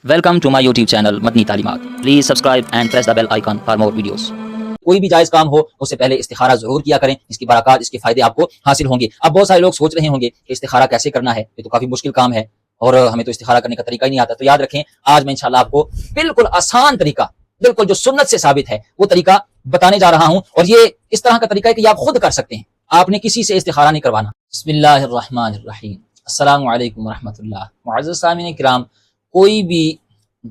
Welcome to my YouTube channel Madani तालीमात। Please subscribe and press the bell icon for more videos। कोई भी जायज काम हो उससे पहले इस्तिखारा जरूर किया करें, इसकी बरकत इसके फायदे आपको हासिल होंगे। अब बहुत सारे लोग सोच रहे होंगे कि इस्तिखारा कैसे करना है, ये तो काफी मुश्किल काम है और हमें तो इस्तिखारा करने का तरीका ही नहीं आता। तो याद रखें, आज मैं इंशाल्लाह आपको बिल्कुल आसान तरीका, बिल्कुल जो सुन्नत से साबित है वो तरीका बताने जा रहा हूं। और ये इस तरह का तरीका है कि आप खुद कर सकते हैं, आपने किसी से इस्तिखारा नहीं करवाना। बिस्मिल्लाहिर्रहमानिर्रहीम, अस्सलामु अलैकुम वरहमतुल्लाह। मुअज़्ज़ज़ सामिईन किराम, कोई भी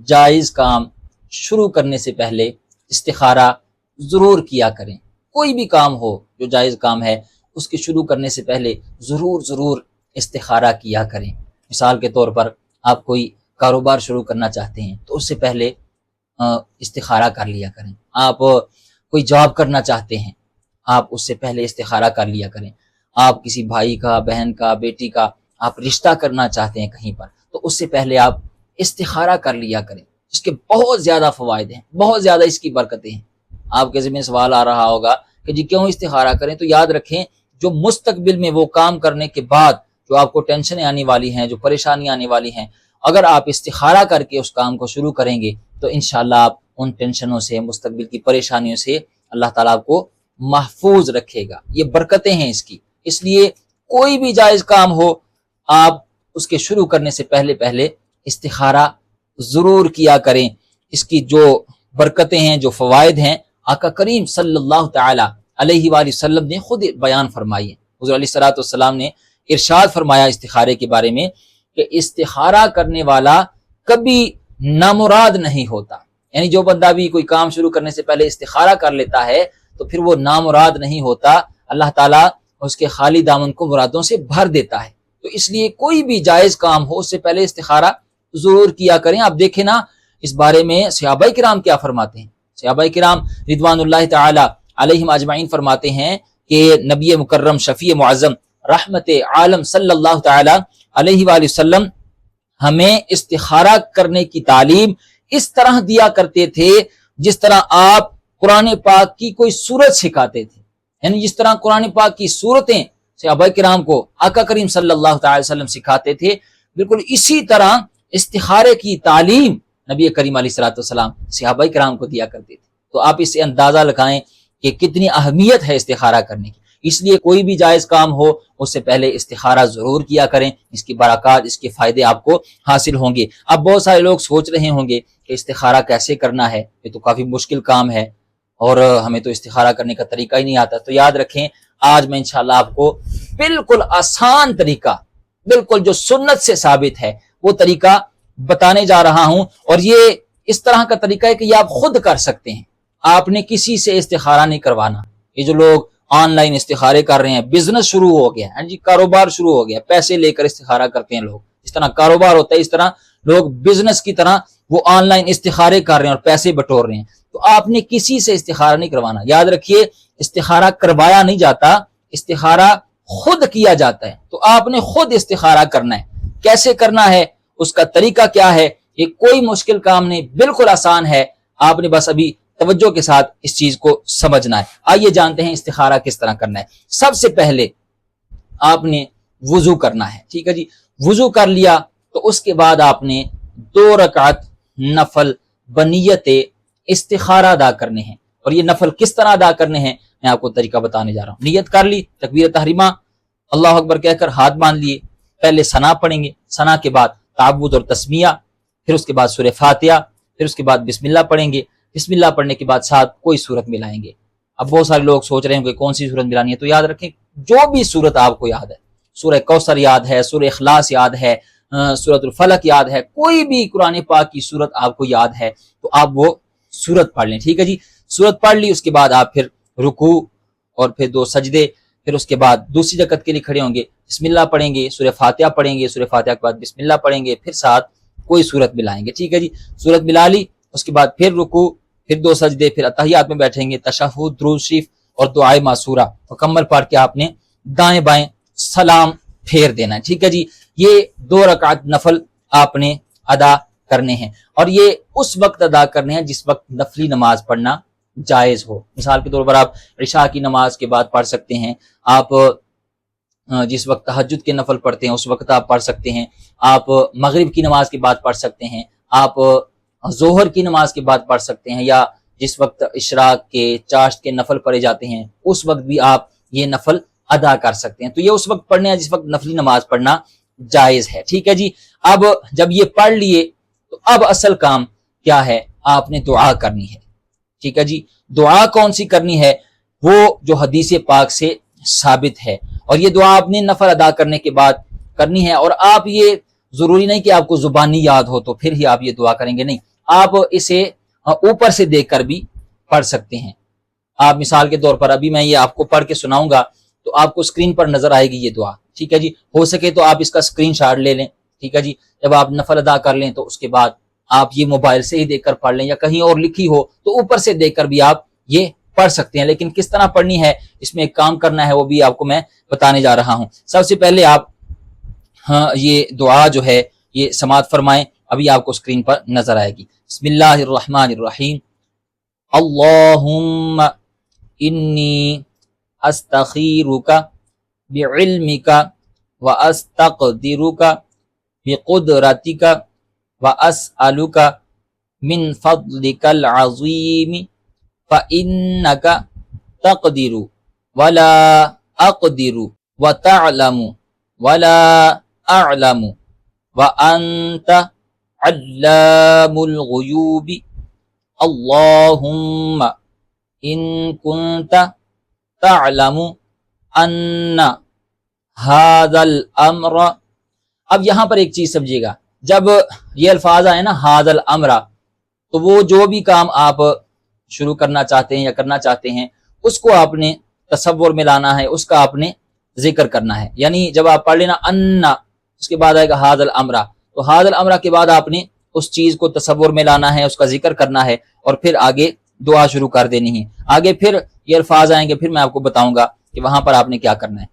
जायज़ काम शुरू करने से पहले इस्तिखारा ज़रूर किया करें। कोई भी काम हो जो जायज़ काम है, उसके शुरू करने से पहले ज़रूर इस्तिखारा किया करें। मिसाल के तौर पर आप कोई कारोबार शुरू करना चाहते हैं तो उससे पहले इस्तिखारा कर लिया करें। आप कोई जॉब करना चाहते हैं, आप उससे पहले इस्तिखारा कर लिया करें। आप किसी भाई का, बहन का, बेटी का आप रिश्ता करना चाहते हैं कहीं पर, तो उससे पहले आप इस्तिखारा कर लिया करें। इसके बहुत ज़्यादा फ़वाइद हैं, बहुत ज़्यादा इसकी बरकतें हैं। आपके ज़हन में सवाल आ रहा होगा कि जी क्यों इस्तिखारा करें? तो याद रखें, जो मुस्तकबिल में वो काम करने के बाद जो आपको टेंशनें आने वाली हैं, जो परेशानियाँ आने वाली हैं, अगर आप इस्तिखारा करके उस काम को शुरू करेंगे तो इंशाअल्लाह आप उन टेंशनों से, मुस्तकबिल की परेशानियों से अल्लाह ताला आपको महफूज रखेगा। ये बरकतें हैं इसकी। इसलिए कोई भी जायज़ काम हो, आप उसके शुरू करने से पहले इस्तिखारा ज़रूर किया करें। इसकी जो बरकतें हैं, जो फ़वाइद हैं, आका करीम सल्लल्लाहु तआला अलैहि वसल्लम ने खुद बयान फरमाई है। हुज़ूर अलैहिस्सलातु वस्सलाम ने इरशाद फरमाया इस्तिखारे के बारे में कि इस्तिखारा करने वाला कभी नामुराद नहीं होता। यानी जो बंदा भी कोई काम शुरू करने से पहले इस्तिखारा कर लेता है तो फिर वो नामुराद नहीं होता। अल्लाह ताला उसके खाली दामन को मुरादों से भर देता है। तो इसलिए कोई भी जायज़ काम हो उससे पहले इस्तिखारा ज़रूर किया करें। आप देखें ना, इस बारे में सहाबाए किराम क्या फरमाते हैं। सहाबाए किराम रिदवानुल्लाहि तआला अलैहिम अजमाइन फरमाते हैं कि नबी मुकर्रम शफी मुअज़्ज़म रहमत आलम सल्लल्लाहु तआला अलैहि वसल्लम हमें इस्तिखारा करने की तालीम इस तरह दिया करते थे जिस तरह आप कुरान पाक की कोई सूरत सिखाते थे। यानी जिस तरह कुरान पाक की सूरतें सहाबाए किराम को आका करीम सल्लल्लाहु तआला अलैहि वसल्लम सिखाते थे, बिल्कुल इसी तरह इस्तिखारे की तालीम नबी करीम अलैहिस्सलातु वस्सलाम सहाबाए किराम को दिया करते थे। तो आप इससे अंदाजा लगाएं कि कितनी अहमियत है इस्तिखारा करने की। इसलिए कोई भी जायज़ काम हो उससे पहले इस्तिखारा ज़रूर किया करें, इसकी बरकत, इसके फ़ायदे आपको हासिल होंगे। अब बहुत सारे लोग सोच रहे होंगे कि इस्तिखारा कैसे करना है, ये तो काफ़ी मुश्किल काम है और हमें तो इस्तिखारा करने का तरीका ही नहीं आता। तो याद रखें, आज मैं इंशाअल्लाह आपको बिल्कुल आसान तरीका, बिल्कुल जो सुन्नत से साबित है वो तरीका बताने जा रहा हूं। और ये इस तरह का तरीका है कि ये आप खुद कर सकते हैं, आपने किसी से इस्तिखारा नहीं करवाना। ये जो लोग ऑनलाइन इस्तिखारे कर रहे हैं, बिजनेस शुरू हो गया है जी, कारोबार शुरू हो गया, पैसे लेकर इस्तिखारा करते हैं लोग। इस तरह कारोबार होता है, इस तरह लोग बिजनेस की तरह वो ऑनलाइन इस्तिखारे कर रहे हैं और पैसे बटोर रहे हैं। तो आपने किसी से इस्तिखारा नहीं करवाना। याद रखिए, इस्तिखारा करवाया नहीं जाता, इस्तिखारा खुद किया जाता है। तो आपने खुद इस्तिखारा करना है। कैसे करना है, उसका तरीका क्या है, ये कोई मुश्किल काम नहीं, बिल्कुल आसान है। आपने बस अभी तवज्जो के साथ इस चीज को समझना है। आइए जानते हैं इस्तिखारा किस तरह करना है। सबसे पहले आपने वुजू करना है, ठीक है जी। वुजू कर लिया तो उसके बाद आपने 2 रकात नफल बनियत इस्तिखारा अदा करने हैं। और ये नफल किस तरह अदा करने हैं, मैं आपको तरीका बताने जा रहा हूँ। नियत कर ली, तकबीर तहरीमा अल्लाह अकबर कहकर हाथ बांध लिए। पहले सना पढ़ेंगे, सना के बाद ताबूद और तस्मिया, फिर उसके बाद सूरह फातिहा, फिर उसके बाद बिस्मिल्लाह पढ़ेंगे। बिस्मिल्लाह पढ़ने के बाद साथ कोई सूरत मिलाएंगे। अब बहुत सारे लोग सोच रहे होंगे कौन सी सूरत मिलानी है। तो याद रखें, जो भी सूरत आपको याद है, सूरह कौसर याद है, सूरह इखलास याद है, सूरतुल फलक याद है, कोई भी कुरान पाक की सूरत आपको याद है तो आप वो सूरत पढ़ लें, ठीक है जी। सूरत पढ़ ली, उसके बाद आप फिर रुकू और फिर 2 सजदे, फिर उसके बाद दूसरी रकअत के लिए खड़े होंगे, बिस्मिल्लाह पढ़ेंगे, सूरह फातिहा पढ़ेंगे, सूरह फातिहा के बाद बिस्मिल्लाह पढ़ेंगे, फिर साथ कोई सूरत मिलाएंगे, ठीक है जी। सूरत मिला ली, उसके बाद फिर रुकू, फिर 2 सजदे, फिर अत्तहियात में बैठेंगे, तशहुद, दुरूद शरीफ और दुआए मासूरा मुकम्मल पढ़ के आपने दाएं बाएं सलाम फेर देना है, ठीक है जी। ये 2 रकात नफल आपने अदा करने हैं और ये उस वक्त अदा करने हैं जिस वक्त नफली नमाज पढ़ना जायज हो। मिसाल के तौर पर आप इशा की नमाज के बाद पढ़ सकते हैं, आप जिस वक्त तहज्जुद के नफल पढ़ते हैं उस वक्त आप पढ़ सकते हैं, आप मगरिब की नमाज के बाद पढ़ सकते हैं, آپ ظہر کی نماز کے بعد پڑھ سکتے ہیں، یا جس وقت اشراق کے چاشت کے نفل پڑھے جاتے ہیں اس وقت بھی آپ یہ نفل ادا کر سکتے ہیں۔ تو یہ اس وقت پڑھنے ہیں جس وقت نفلی نماز پڑھنا جائز ہے، ٹھیک ہے جی۔ اب جب یہ پڑھ لیے تو اب اصل کام کیا ہے، آپ نے دعا کرنی ہے، ٹھیک ہے جی۔ دعا کون سی کرنی ہے، وہ جو حدیث پاک سے ثابت ہے، اور یہ دعا آپ نے نفل ادا کرنے کے بعد کرنی ہے۔ اور آپ یہ ضروری نہیں کہ آپ کو زبانی یاد ہو تو پھر ہی آپ یہ دعا کریں گے، نہیں، آپ اسے اوپر سے دیکھ کر بھی پڑھ سکتے ہیں۔ آپ مثال کے طور پر ابھی میں یہ آپ کو پڑھ کے سناؤں گا تو آپ کو اسکرین پر نظر آئے گی یہ دعا، ٹھیک ہے جی۔ ہو سکے تو آپ اس کا اسکرین شاٹ لے لیں، ٹھیک ہے جی۔ جب آپ نفل ادا کر لیں تو اس کے بعد آپ یہ موبائل سے ہی دیکھ کر پڑھ لیں، یا کہیں اور لکھی ہو تو اوپر سے دیکھ کر بھی آپ یہ پڑھ سکتے ہیں۔ لیکن کس طرح پڑھنی ہے، اس میں ایک کام کرنا ہے، وہ بھی آپ کو میں بتانے جا رہا ہوں۔ سب سے پہلے آپ یہ دعا جو ہے یہ سماعت فرمائیں، ابھی آپ کو اسکرین پر نظر آئے گی۔ بسم اللہ الرحمن الرحیم، اللہم انی استخیرک بعلمک واستقدرک بقدرتک واسألک من فضلک العظیم فإنک تقدر ولا اقدر وتعلم ولا اعلم وانت علام الغیوب اللہم ان کنت تعلم ان ھذا الامر۔ اب یہاں پر ایک چیز سمجھیے گا، جب یہ الفاظ آئے نا ھذا الامر، تو وہ جو بھی کام آپ شروع کرنا چاہتے ہیں یا کرنا چاہتے ہیں اس کو آپ نے تصور میں لانا ہے، اس کا آپ نے ذکر کرنا ہے۔ یعنی جب آپ پڑھ لینا ان، اس کے بعد آئے گا ھذا الامر، تو ھذا الامر کے بعد آپ نے اس چیز کو تصور میں لانا ہے، اس کا ذکر کرنا ہے، اور پھر آگے دعا شروع کر دینی ہے۔ آگے پھر یہ الفاظ آئیں گے، پھر میں آپ کو بتاؤں گا کہ وہاں پر آپ نے کیا کرنا ہے۔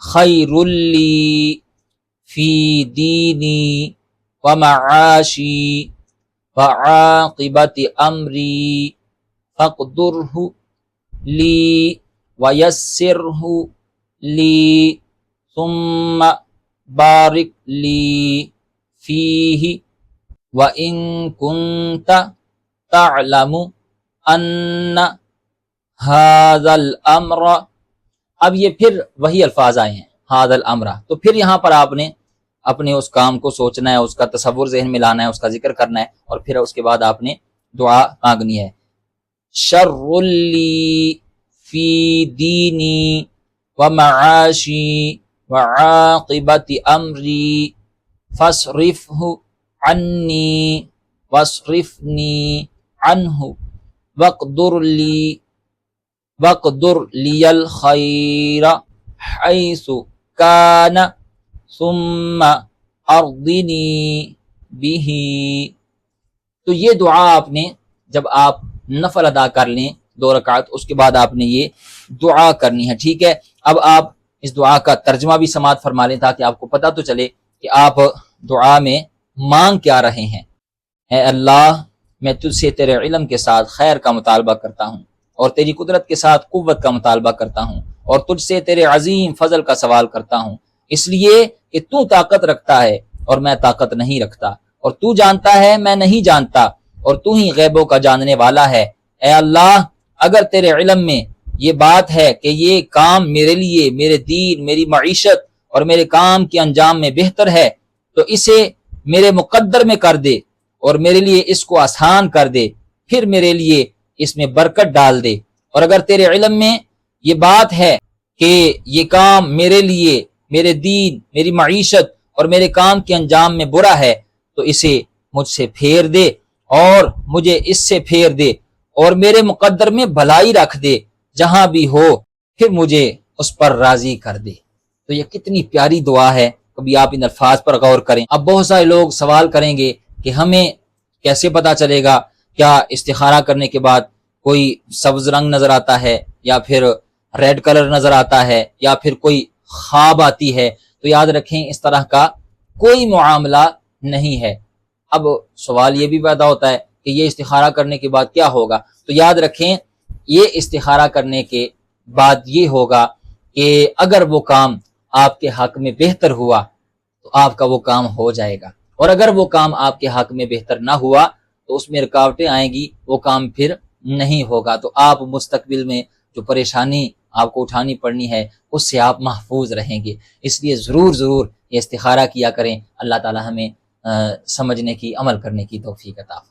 خیر لی فی دینی ومعاشی وعاقبت امری فاقدرہ لی ویسرہ لی ثم بارک لی فیہ وَإِن كُنْتَ تَعْلَمُ أَنَّ هَذَا الْأَمْرَ۔ اب یہ پھر وہی الفاظ آئے ہیں هَذَا الْأَمْرَ، تو پھر یہاں پر آپ نے اپنے اس کام کو سوچنا ہے، اس کا تصور ذہن میں لانا ہے، اس کا ذکر کرنا ہے، اور پھر اس کے بعد آپ نے دعا مانگنی ہے۔ شَرٌّ لِّي فِي دِینِی وَمَعَاشِی وَعَاقِبَةِ أَمْرِی فَاصْرِفْهُ عنی واصرفنی عنہ واقدر لی الخیر حیث کان ثم ارضنی بہ۔ تو یہ دعا آپ نے جب آپ نفل ادا کر لیں 2 رکعت، اس کے بعد آپ نے یہ دعا کرنی ہے، ٹھیک ہے۔ اب آپ اس دعا کا ترجمہ بھی سماعت فرما لیں تاکہ آپ کو پتہ تو چلے کہ آپ دعا میں مانگ کیا رہے ہیں۔ اے اللہ، میں تجھ سے تیرے علم کے ساتھ خیر کا مطالبہ کرتا ہوں، اور تیری قدرت کے ساتھ قوت کا مطالبہ کرتا ہوں، اور تجھ سے تیرے عظیم فضل کا سوال کرتا ہوں، اس لیے کہ تو طاقت رکھتا ہے اور میں طاقت نہیں رکھتا، اور تو جانتا ہے میں نہیں جانتا، اور تو ہی غیبوں کا جاننے والا ہے۔ اے اللہ، اگر تیرے علم میں یہ بات ہے کہ یہ کام میرے لیے، میرے دین، میری معیشت اور میرے کام کے انجام میں بہتر ہے، تو اسے میرے مقدر میں کر دے اور میرے لیے اس کو آسان کر دے، پھر میرے لیے اس میں برکت ڈال دے۔ اور اگر تیرے علم میں یہ بات ہے کہ یہ کام میرے لیے، میرے دین، میری معیشت اور میرے کام کے انجام میں برا ہے، تو اسے مجھ سے پھیر دے اور مجھے اس سے پھیر دے، اور میرے مقدر میں بھلائی رکھ دے، جہاں بھی ہو پھر مجھے اس پر راضی کر دے۔ تو یہ کتنی پیاری دعا ہے، کبھی آپ ان الفاظ پر غور کریں۔ اب بہت سارے لوگ سوال کریں گے کہ ہمیں کیسے پتا چلے گا، کیا استخارہ کرنے کے بعد کوئی سبز رنگ نظر آتا ہے، یا پھر ریڈ کلر نظر آتا ہے، یا پھر کوئی خواب آتی ہے؟ تو یاد رکھیں اس طرح کا کوئی معاملہ نہیں ہے۔ اب سوال یہ بھی پیدا ہوتا ہے کہ یہ استخارہ کرنے کے بعد کیا ہوگا؟ تو یاد رکھیں یہ استخارہ کرنے کے بعد یہ ہوگا کہ اگر وہ کام آپ کے حق میں بہتر ہوا تو آپ کا وہ کام ہو جائے گا، اور اگر وہ کام آپ کے حق میں بہتر نہ ہوا تو اس میں رکاوٹیں آئیں گی، وہ کام پھر نہیں ہوگا، تو آپ مستقبل میں جو پریشانی آپ کو اٹھانی پڑنی ہے اس سے آپ محفوظ رہیں گے۔ اس لیے ضرور یہ استخارہ کیا کریں۔ اللہ تعالی ہمیں سمجھنے کی، عمل کرنے کی توفیق عطا فرمائے۔